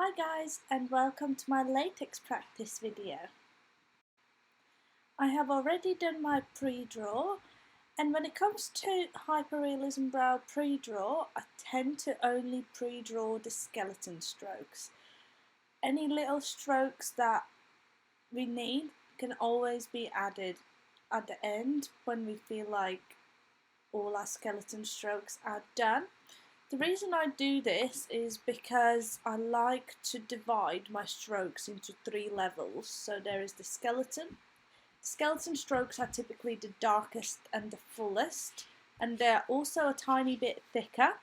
Hi guys, and welcome to my latex practice video. I have already done my pre-draw, and when it comes to Hyperrealism Brow pre-draw, I tend to only pre-draw the skeleton strokes. Any little strokes that we need can always be added at the end when we feel like all our skeleton strokes are done. The reason I do this is because I like to divide my strokes into 3 levels. So there is the skeleton. Skeleton strokes are typically the darkest and the fullest, and they're also a tiny bit thicker.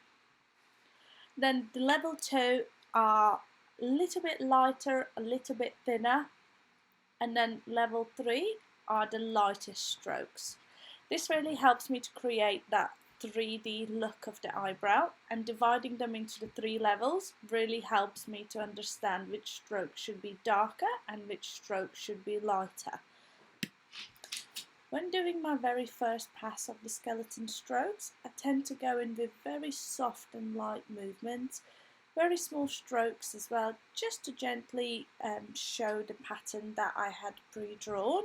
Then the level 2 are a little bit lighter, a little bit thinner, and then level 3 are the lightest strokes. This really helps me to create that 3D look of the eyebrow, and dividing them into the 3 levels really helps me to understand which stroke should be darker and which stroke should be lighter. When doing my very first pass of the skeleton strokes, I tend to go in with very soft and light movements, very small strokes as well, just to gently show the pattern that I had pre-drawn.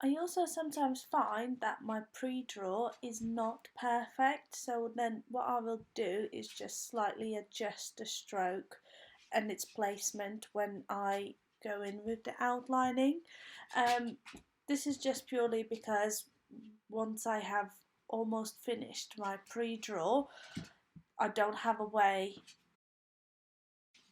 I also sometimes find that my pre-draw is not perfect, so then what I will do is just slightly adjust the stroke and its placement when I go in with the outlining. This is just purely because once I have almost finished my pre-draw, I don't have a way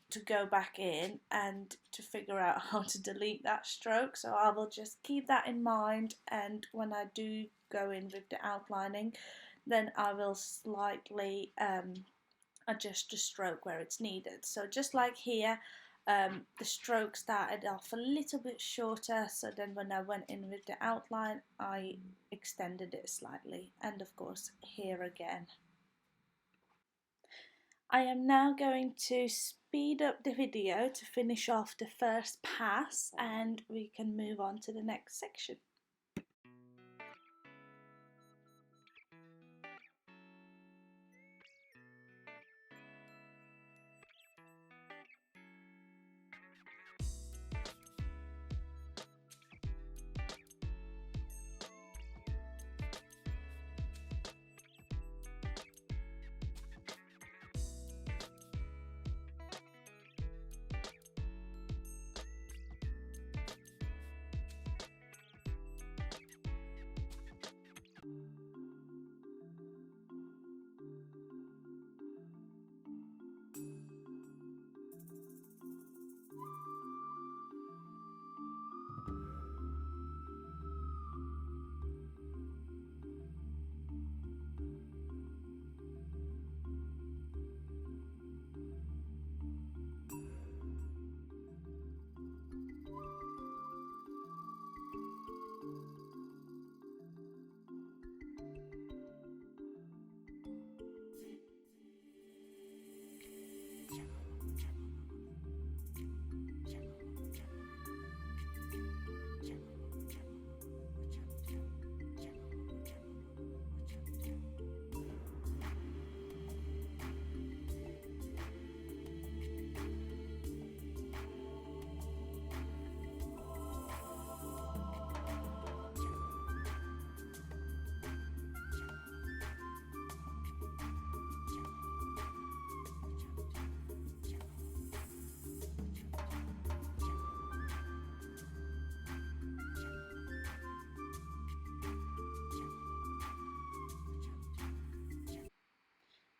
to go back in and to figure out how to delete that stroke, so I will just keep that in mind, and when I do go in with the outlining, then I will slightly adjust the stroke where it's needed. So just like here, the stroke started off a little bit shorter, so then when I went in with the outline I extended it slightly, and of course here again. I am now going to speed up the video to finish off the first pass, and we can move on to the next section.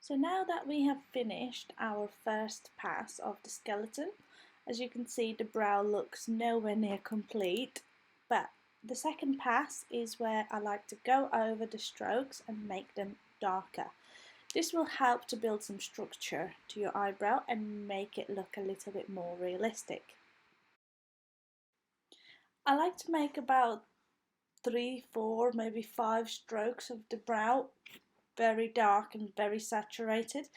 So now that we have finished our first pass of the skeleton, as you can see the brow looks nowhere near complete, but the second pass is where I like to go over the strokes and make them darker. This will help to build some structure to your eyebrow and make it look a little bit more realistic. I like to make about 3, 4, maybe 5 strokes of the brow, very dark and very saturated.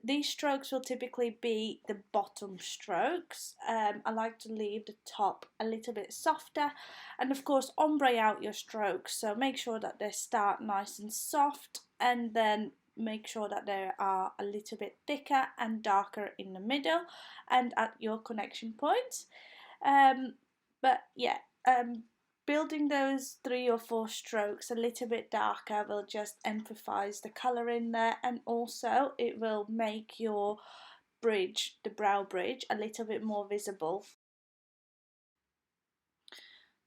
These strokes will typically be the bottom strokes. I like to leave the top a little bit softer, and of course ombre out your strokes, so make sure that they start nice and soft and then make sure that they are a little bit thicker and darker in the middle and at your connection points. But yeah, building those 3 or 4 strokes a little bit darker will just emphasize the colour in there, and also it will make your bridge, the brow bridge, a little bit more visible.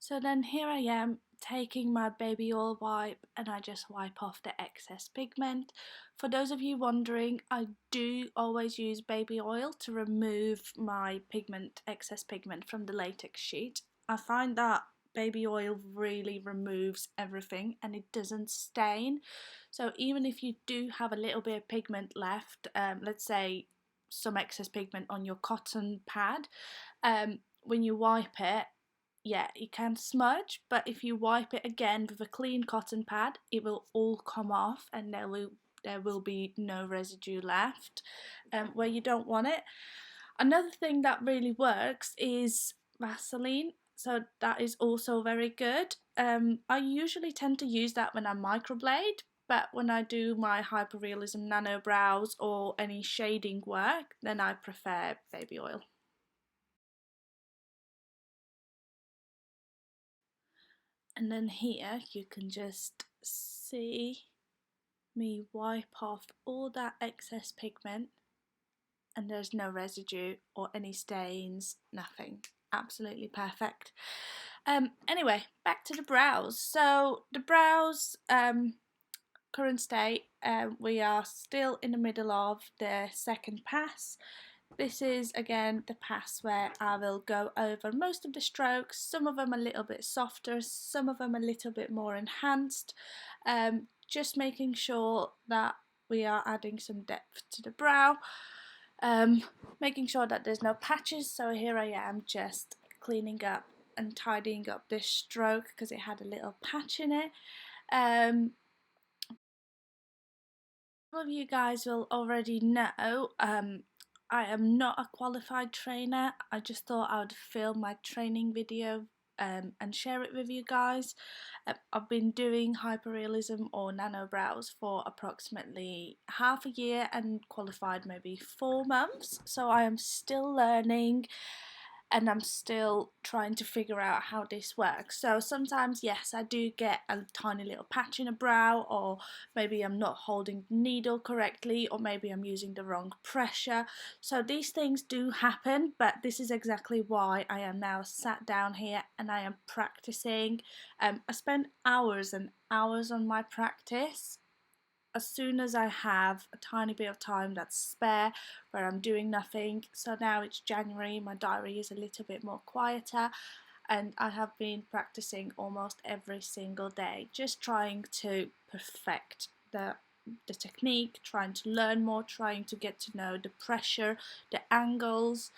So then here I am taking my baby oil wipe, and I just wipe off the excess pigment. For those of you wondering, I do always use baby oil to remove my excess pigment from the latex sheet. I find that baby oil really removes everything and it doesn't stain. So even if you do have a little bit of pigment left, let's say some excess pigment on your cotton pad, when you wipe it, yeah, it can smudge, but if you wipe it again with a clean cotton pad, it will all come off and there will be no residue left where you don't want it. Another thing that really works is Vaseline, so that is also very good. I usually tend to use that when I microblade, but when I do my Hyperrealism Nano brows or any shading work, then I prefer baby oil. And then here you can just see me wipe off all that excess pigment, and there's no residue or any stains, nothing. Absolutely perfect. Anyway, back to the brows. So the brows, current state, we are still in the middle of the second pass. This is again the pass where I will go over most of the strokes, some of them a little bit softer, some of them a little bit more enhanced, just making sure that we are adding some depth to the brow, making sure that there's no patches. So here I am just cleaning up and tidying up this stroke because it had a little patch in it. Some of you guys will already know I am not a qualified trainer. I just thought I would film my training video and share it with you guys. I've been doing hyperrealism or nano brows for approximately half a year and qualified maybe 4 months, so I am still learning and I'm still trying to figure out how this works. So sometimes, yes, I do get a tiny little patch in a brow, or maybe I'm not holding the needle correctly, or maybe I'm using the wrong pressure. So these things do happen, but this is exactly why I am now sat down here and I am practicing. I spend hours and hours on my practice. As soon as I have a tiny bit of time that's spare where I'm doing nothing. So now it's January, my diary is a little bit more quieter, and I have been practicing almost every single day, just trying to perfect the technique, trying to learn more, trying to get to know the pressure, the angles,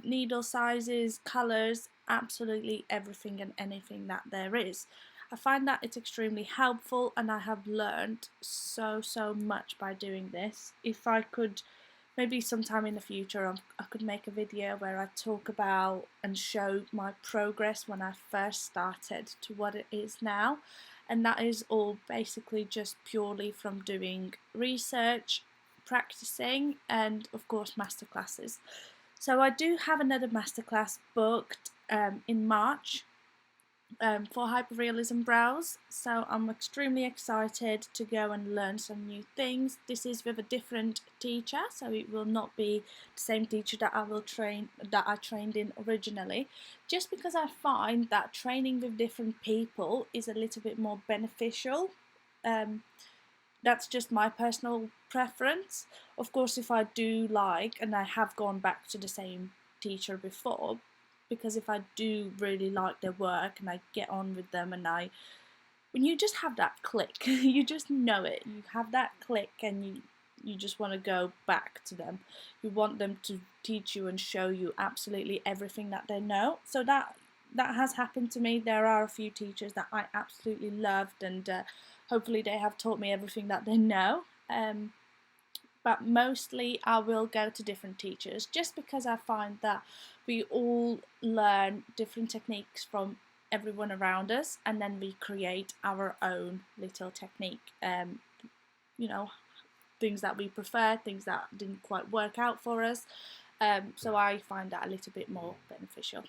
needle sizes, colours, absolutely everything and anything that there is. I find that it's extremely helpful, and I have learned so much by doing this. If I could, maybe sometime in the future, I could make a video where I talk about and show my progress when I first started to what it is now, and that is all basically just purely from doing research, practicing, and of course masterclasses. So I do have another masterclass booked in March for hyperrealism brows, so I'm extremely excited to go and learn some new things. This is with a different teacher, so it will not be the same teacher that I trained in originally, just because I find that training with different people is a little bit more beneficial. That's just my personal preference. Of course, if I do like, and I have gone back to the same teacher before, because if I do really like their work and I get on with them, and when you just have that click, you just know it, you have that click, and you just want to go back to them. You want them to teach you and show you absolutely everything that they know. So that has happened to me. There are a few teachers that I absolutely loved, and hopefully they have taught me everything that they know. But mostly I will go to different teachers, just because I find that we all learn different techniques from everyone around us, and then we create our own little technique. You know, things that we prefer, things that didn't quite work out for us. So I find that a little bit more beneficial.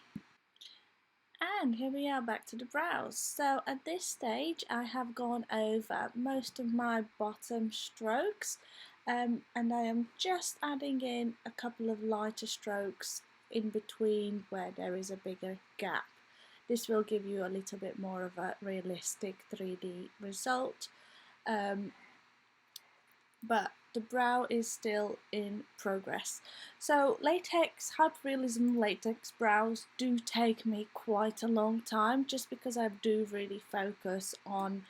And here we are back to the brows. So at this stage I have gone over most of my bottom strokes, and I am just adding in a couple of lighter strokes in between where there is a bigger gap. This will give you a little bit more of a realistic 3D result, but the brow is still in progress. So hyperrealism latex brows do take me quite a long time, just because I do really focus on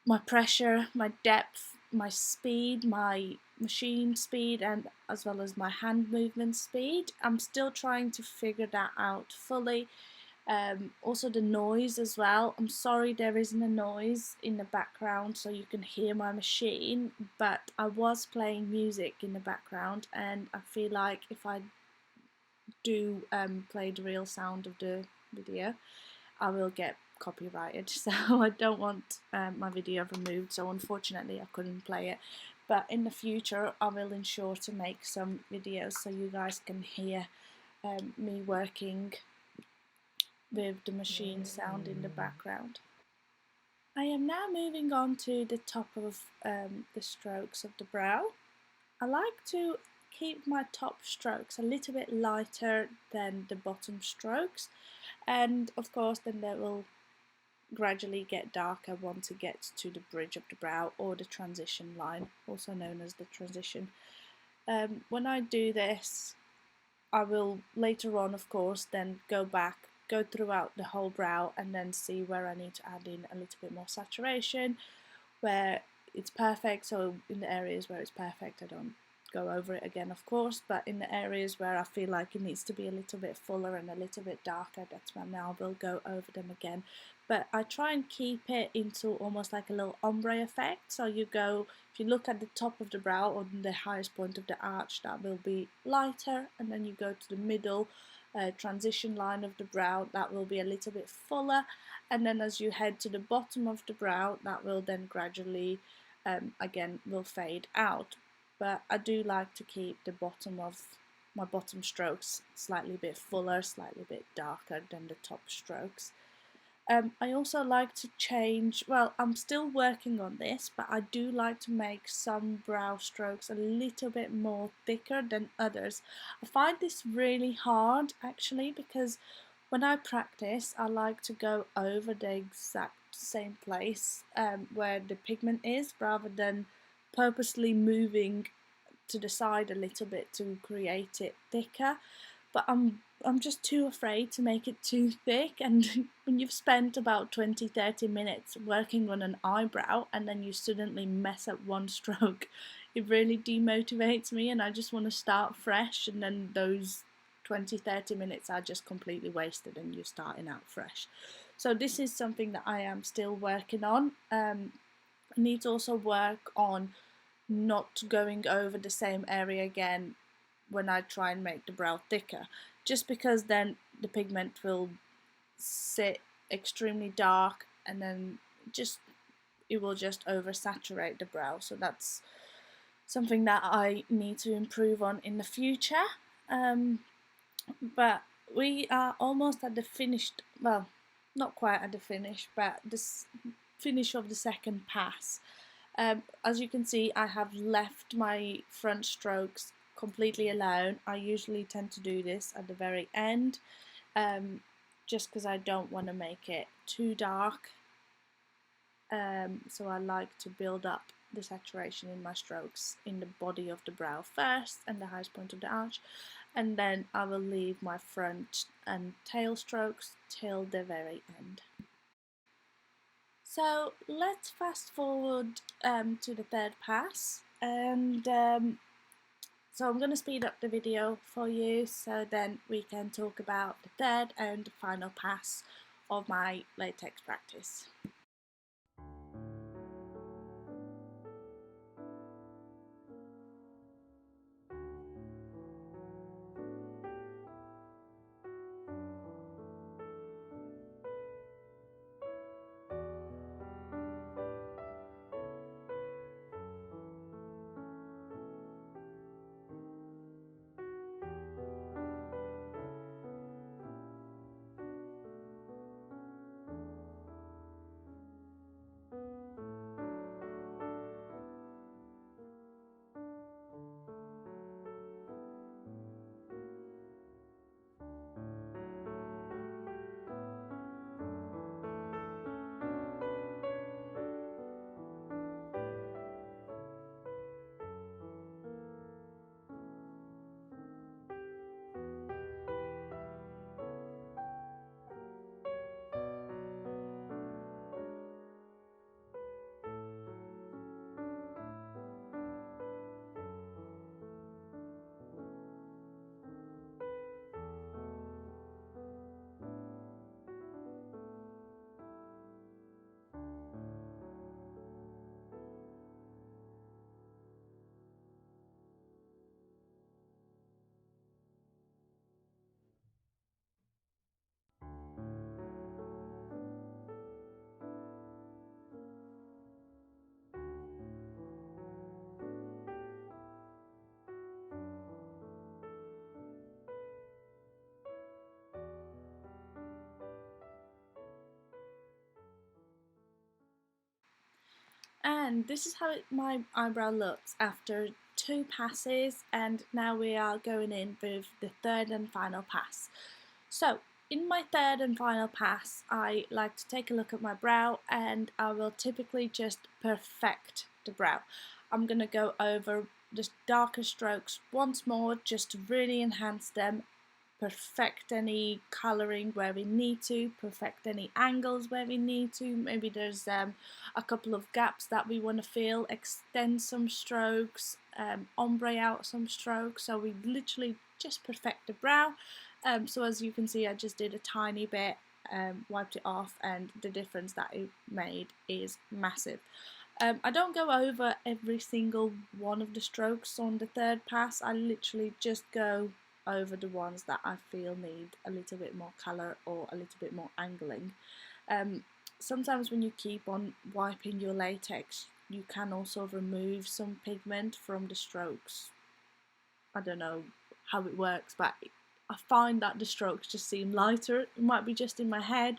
my pressure, my depth, my speed, my machine speed, and as well as my hand movement speed. I'm still trying to figure that out fully. Also the noise as well. I'm sorry there isn't a noise in the background so you can hear my machine, but I was playing music in the background, and I feel like if I do play the real sound of the video, I will get copyrighted, so I don't want my video removed, so unfortunately I couldn't play it. But in the future I will ensure to make some videos so you guys can hear me working with the machine sound in the background. I am now moving on to the top of the strokes of the brow. I like to keep my top strokes a little bit lighter than the bottom strokes, and of course then they will gradually get darker once it gets to the bridge of the brow, or the transition line, also known as the transition. When I do this, I will later on, of course, then go throughout the whole brow and then see where I need to add in a little bit more saturation, where it's perfect. So in the areas where it's perfect, I don't go over it again, of course, but in the areas where I feel like it needs to be a little bit fuller and a little bit darker, that's when I will go over them again. But I try and keep it into almost like a little ombre effect. So you go, if you look at the top of the brow or the highest point of the arch, that will be lighter, and then you go to the middle transition line of the brow, that will be a little bit fuller, and then as you head to the bottom of the brow, that will then gradually again will fade out. But I do like to keep the bottom of my bottom strokes slightly bit fuller, slightly bit darker than the top strokes. I also like to change, well, I'm still working on this, but I do like to make some brow strokes a little bit more thicker than others. I find this really hard actually, because when I practice I like to go over the exact same place where the pigment is, rather than purposely moving to the side a little bit to create it thicker. But I'm just too afraid to make it too thick, and when you've spent about 20-30 minutes working on an eyebrow and then you suddenly mess up one stroke, it really demotivates me, and I just want to start fresh, and then those 20-30 minutes are just completely wasted and you're starting out fresh. So this is something that I am still working on. I need to also work on not going over the same area again when I try and make the brow thicker, just because then the pigment will sit extremely dark and then it will just oversaturate the brow. So that's something that I need to improve on in the future. But we are almost at the finished, well, not quite at the finish, but this finish of the second pass. As you can see, I have left my front strokes completely alone. I usually tend to do this at the very end, just because I don't want to make it too dark. So I like to build up the saturation in my strokes in the body of the brow first and the highest point of the arch, and then I will leave my front and tail strokes till the very end. So let's fast forward to the third pass, and so I'm going to speed up the video for you so then we can talk about the third and final pass of my latex practice. And this is how my eyebrow looks after 2 passes, and now we are going in with the third and final pass. So in my third and final pass, I like to take a look at my brow, and I will typically just perfect the brow. I'm going to go over the darker strokes once more just to really enhance them, perfect any colouring where we need to, perfect any angles where we need to. Maybe there's a couple of gaps that we want to fill, extend some strokes, ombre out some strokes. So we literally just perfect the brow. So as you can see, I just did a tiny bit, wiped it off, and the difference that it made is massive. I don't go over every single one of the strokes on the third pass. I literally just go over the ones that I feel need a little bit more colour or a little bit more angling. Sometimes when you keep on wiping your latex, you can also remove some pigment from the strokes. I don't know how it works, but I find that the strokes just seem lighter. It might be just in my head,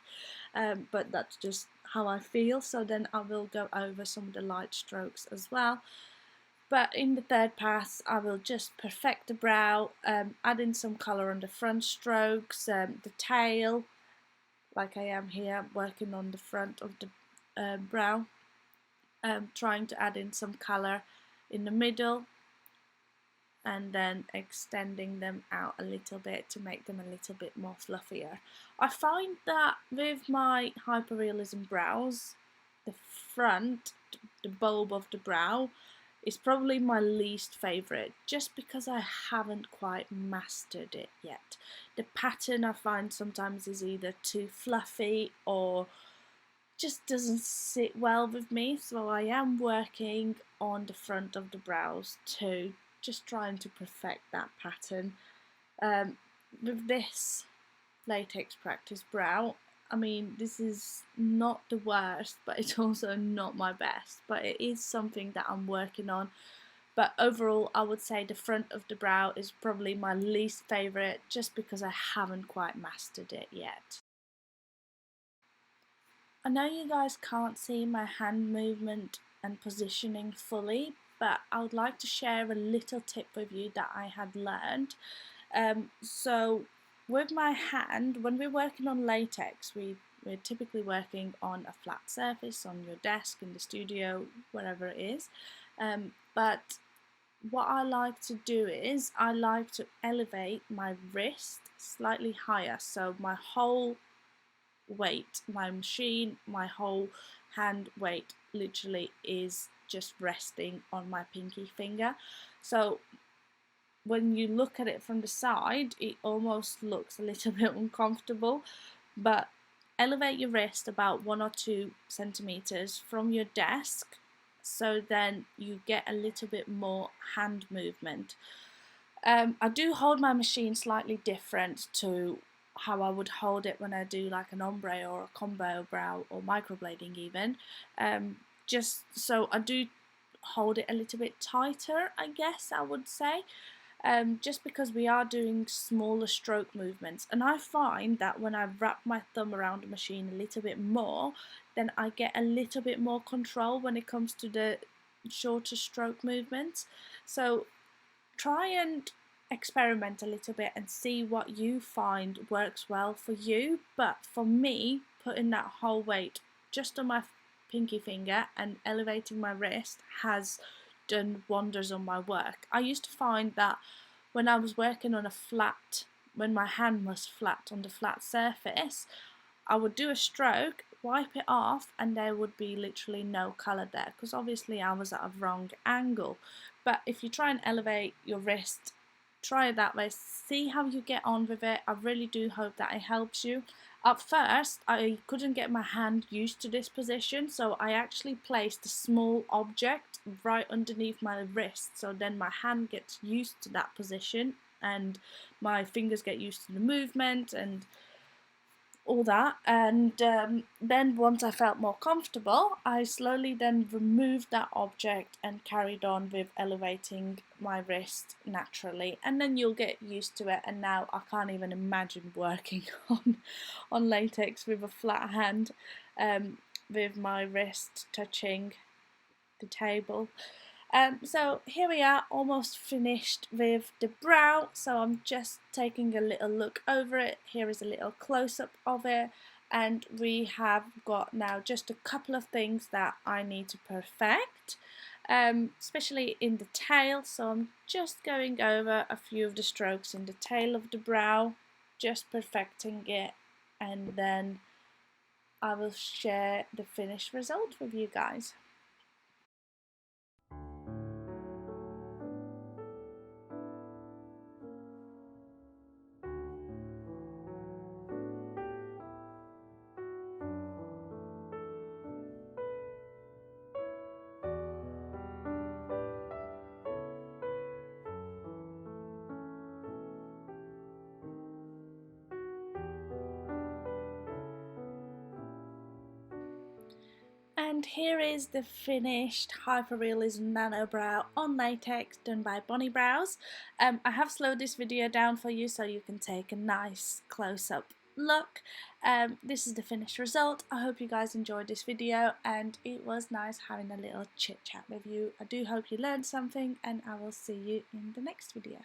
but that's just how I feel. So then I will go over some of the light strokes as well. But in the third pass, I will just perfect the brow, add in some colour on the front strokes, the tail, like I am here, working on the front of the brow, trying to add in some colour in the middle, and then extending them out a little bit to make them a little bit more fluffier. I find that with my hyperrealism brows, the front, the bulb of the brow, is probably my least favourite, just because I haven't quite mastered it yet. The pattern I find sometimes is either too fluffy or just doesn't sit well with me, so I am working on the front of the brows too, just trying to perfect that pattern. With this latex practice brow, I mean, this is not the worst, but it's also not my best, but it is something that I'm working on. But overall, I would say the front of the brow is probably my least favourite, just because I haven't quite mastered it yet. I know you guys can't see my hand movement and positioning fully, but I would like to share a little tip with you that I had learned. So with my hand, when we're working on latex, we're typically working on a flat surface, on your desk, in the studio, wherever it is. But what I like to do is I like to elevate my wrist slightly higher, so my whole weight, my machine, my whole hand weight literally is just resting on my pinky finger. So when you look at it from the side, it almost looks a little bit uncomfortable, but elevate your wrist about 1 or 2 centimeters from your desk, so then you get a little bit more hand movement. I do hold my machine slightly different to how I would hold it when I do like an ombre or a combo brow or microblading even. Just so I do hold it a little bit tighter, I guess I would say. Just because we are doing smaller stroke movements, and I find that when I wrap my thumb around the machine a little bit more, then I get a little bit more control when it comes to the shorter stroke movements. So try and experiment a little bit and see what you find works well for you. But for me, putting that whole weight just on my pinky finger and elevating my wrist has done wonders on my work. I used to find that when I was working on when my hand was flat on the flat surface, I would do a stroke, wipe it off, and there would be literally no colour there, because obviously I was at a wrong angle. But if you try and elevate your wrist, try it that way, see how you get on with it. I really do hope that it helps you. At first, I couldn't get my hand used to this position, so I actually placed a small object right underneath my wrist, so then my hand gets used to that position and my fingers get used to the movement and all that. And then once I felt more comfortable, I slowly then removed that object and carried on with elevating my wrist naturally, and then you'll get used to it. And now I can't even imagine working on latex with a flat hand, with my wrist touching the table. So here we are, almost finished with the brow. So I'm just taking a little look over it. Here is a little close-up of it, and we have got now just a couple of things that I need to perfect, especially in the tail. So I'm just going over a few of the strokes in the tail of the brow, just perfecting it, and then I will share the finished result with you guys. And here is the finished Hyper Realism Nano Brow on latex done by BonniBrows. I have slowed this video down for you so you can take a nice close-up look. This is the finished result. I hope you guys enjoyed this video, and it was nice having a little chit chat with you. I do hope you learned something, and I will see you in the next video.